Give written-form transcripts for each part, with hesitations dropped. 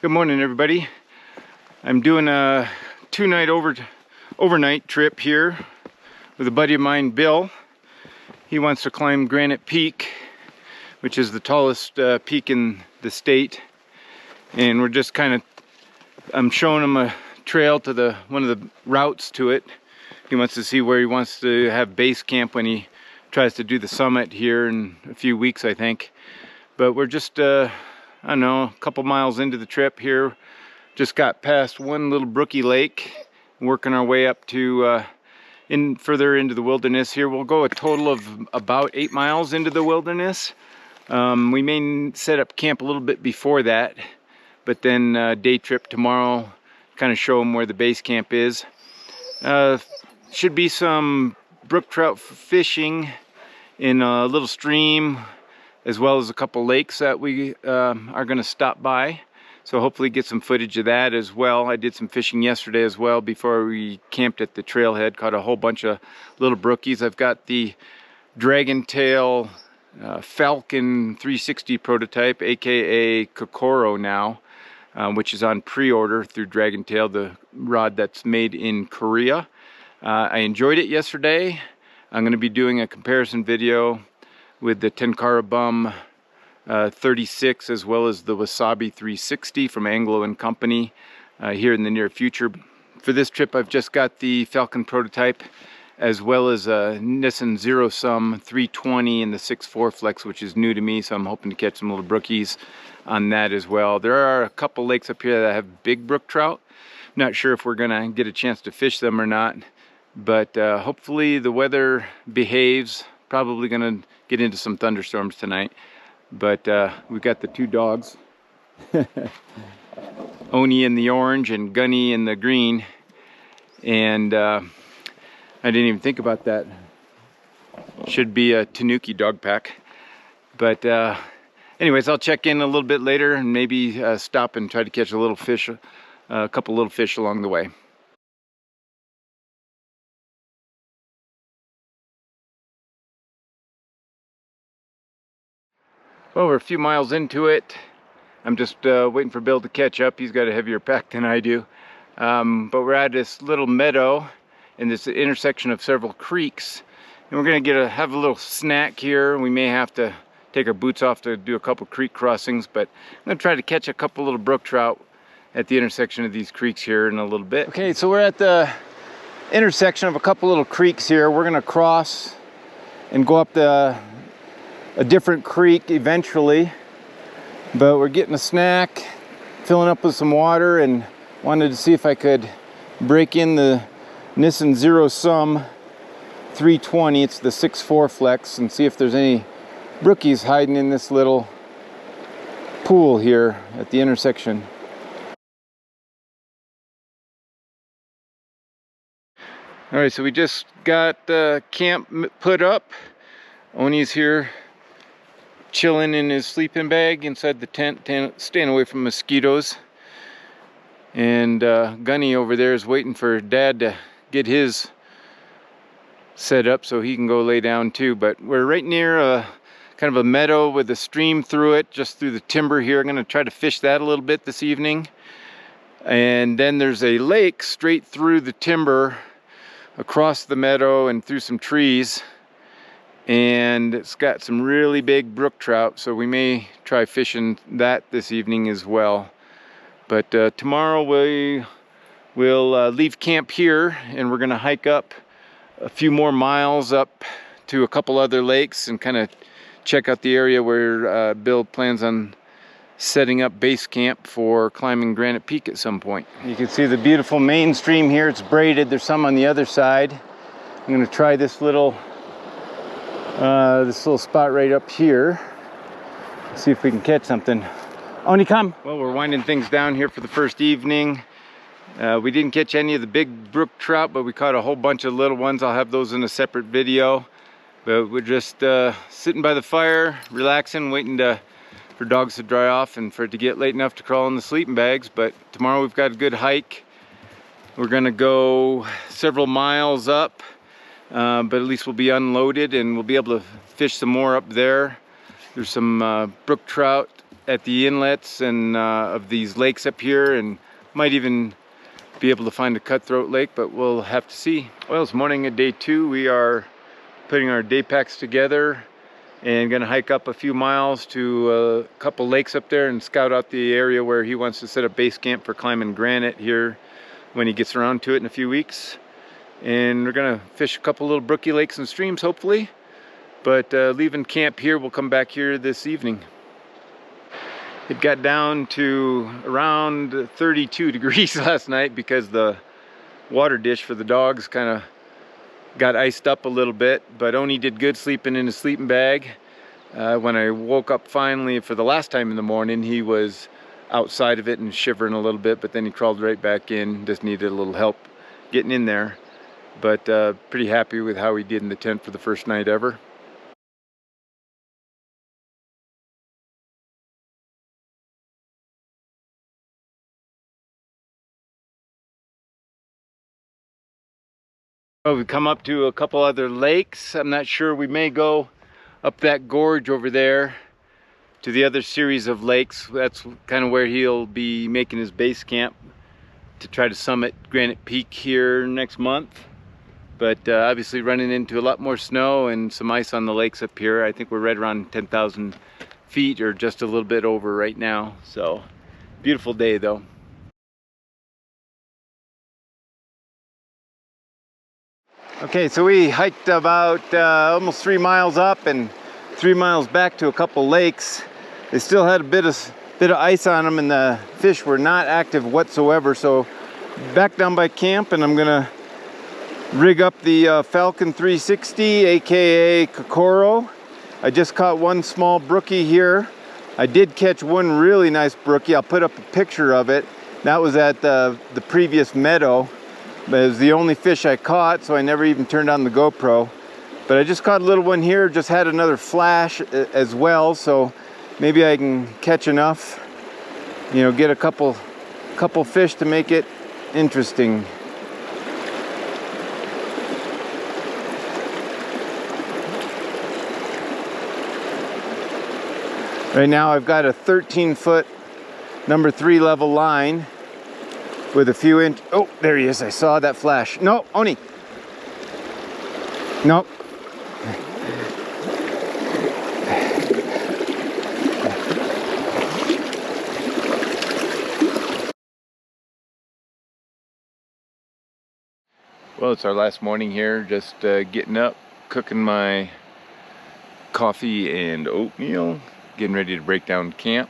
Good morning, everybody. I'm doing a two-night overnight trip here with a buddy of mine, Bill. He wants to climb Granite Peak, which is the tallest peak in the state. And we're just I'm showing him a trail to one of the routes to it. He wants to see where he wants to have base camp when he tries to do the summit here in a few weeks, I think. But we're just I don't know, a couple miles into the trip here. Just got past one little brookie lake, working our way up to further into the wilderness here. We'll go a total of about 8 miles into the wilderness. We may set up camp a little bit before that, but then day trip tomorrow, kind of show them where the base camp is. Should be some brook trout fishing in a little stream, as well as a couple lakes that we are going to stop by. So hopefully get some footage of that as well. I did some fishing yesterday as well before we camped at the trailhead. Caught a whole bunch of little brookies. I've got the Dragontail Falcon 360 prototype, aka Kokoro now, which is on pre-order through Dragontail, the rod that's made in Korea. I enjoyed it yesterday. I'm going to be doing a comparison video with the Tenkara Bum 36 as well as the Wasabi 360 from Anglo & Company here in the near future. For this trip I've just got the Falcon prototype as well as a Nissan Zero Sum 320 and the 6.4 Flex, which is new to me, so I'm hoping to catch some little brookies on that as well. There are a couple lakes up here that have big brook trout. Not sure if we're gonna get a chance to fish them or not, but hopefully the weather behaves. Probably gonna get into some thunderstorms tonight, but we've got the two dogs, Oni in the orange and Gunny in the green, and I didn't even think about that. Should be a Tanuki dog pack, but anyways, I'll check in a little bit later and maybe stop and try to catch a little fish, a couple little fish along the way. Well, we're a few miles into it. I'm just waiting for Bill to catch up. He's got a heavier pack than I do. But we're at this little meadow in this intersection of several creeks. And we're gonna have a little snack here. We may have to take our boots off to do a couple creek crossings, but I'm gonna try to catch a couple little brook trout at the intersection of these creeks here in a little bit. Okay, so we're at the intersection of a couple little creeks here. We're gonna cross and go up a different creek eventually, but we're getting a snack, filling up with some water, and wanted to see if I could break in the Nissan Zero Sum 320. It's the 6.4 Flex, and see if there's any brookies hiding in this little pool here at the intersection. All right, so we just got camp put up. Oni's here chilling in his sleeping bag inside the tent, staying away from mosquitoes. And Gunny over there is waiting for Dad to get his set up so he can go lay down too. But we're right near a kind of a meadow with a stream through it, just through the timber here. I'm gonna try to fish that a little bit this evening. And then there's a lake straight through the timber, across the meadow and through some trees. And it's got some really big brook trout, so we may try fishing that this evening as well. But tomorrow we will leave camp here, and we're gonna hike up a few more miles up to a couple other lakes and kind of check out the area where Bill plans on setting up base camp for climbing Granite Peak at some point. You can see the beautiful main stream here. It's braided. There's some on the other side. I'm gonna try this little spot right up here. See if we can catch something. Oni, come. Well, we're winding things down here for the first evening. We didn't catch any of the big brook trout, but we caught a whole bunch of little ones. I'll have those in a separate video. But we're just sitting by the fire, relaxing, waiting for dogs to dry off and for it to get late enough to crawl in the sleeping bags. But tomorrow we've got a good hike. We're gonna go several miles up. But at least we'll be unloaded and we'll be able to fish some more up there. There's some brook trout at the inlets and of these lakes up here, and might even be able to find a cutthroat lake, but we'll have to see. Well, it's morning of day 2. We are putting our day packs together and gonna hike up a few miles to a couple lakes up there and scout out the area where he wants to set up base camp for climbing granite here when he gets around to it in a few weeks. And we're gonna fish a couple little brookie lakes and streams hopefully, but leaving camp here, we'll come back here this evening. It got down to around 32 degrees last night because the water dish for the dogs kind of got iced up a little bit, but Oni did good sleeping in his sleeping bag. When I woke up finally for the last time in the morning, he was outside of it and shivering a little bit, but then he crawled right back in, just needed a little help getting in there. But pretty happy with how he did in the tent for the first night ever. Well, we've come up to a couple other lakes. I'm not sure, we may go up that gorge over there to the other series of lakes. That's kind of where he'll be making his base camp to try to summit Granite Peak here next month. But obviously running into a lot more snow and some ice on the lakes up here. I think we're right around 10,000 feet or just a little bit over right now. So beautiful day though. Okay, so we hiked about almost 3 miles up and 3 miles back to a couple lakes. They still had a bit of ice on them and the fish were not active whatsoever. So back down by camp, and I'm gonna rig up the Falcon 360, aka Kokoro. I just caught one small brookie here. I did catch one really nice brookie. I'll put up a picture of it. That was at the previous meadow. But it was the only fish I caught, so I never even turned on the GoPro. But I just caught a little one here, just had another flash as well, so maybe I can catch enough, you know, get a couple fish to make it interesting. Right now I've got a 13-foot number 3 level line with a few inch. Oh, there he is. I saw that flash. No, Oni. Nope. Well, it's our last morning here. Just getting up, cooking my coffee and oatmeal, getting ready to break down camp.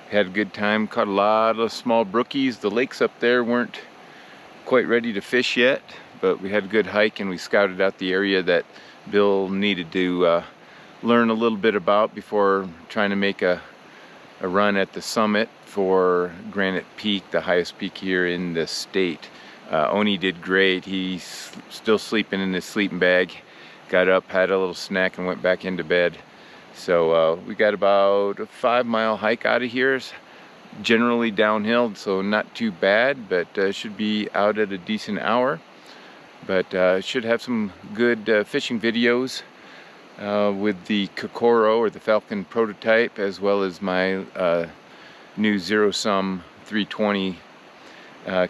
Had a good time, caught a lot of small brookies. The lakes up there weren't quite ready to fish yet, but we had a good hike and we scouted out the area that Bill needed to learn a little bit about before trying to make a run at the summit for Granite Peak, the highest peak here in the state. Oni did great. He's still sleeping in his sleeping bag. Got up, had a little snack, and went back into bed. So we got about a 5-mile hike out of here, generally downhill, so not too bad, but should be out at a decent hour. But should have some good fishing videos with the Kokoro, or the Falcon prototype, as well as my new Zero Sum 320,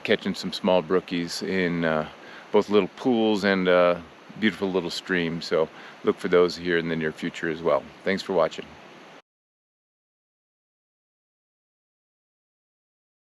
catching some small brookies in both little pools and beautiful little stream. So look for those here in the near future as well. Thanks for watching.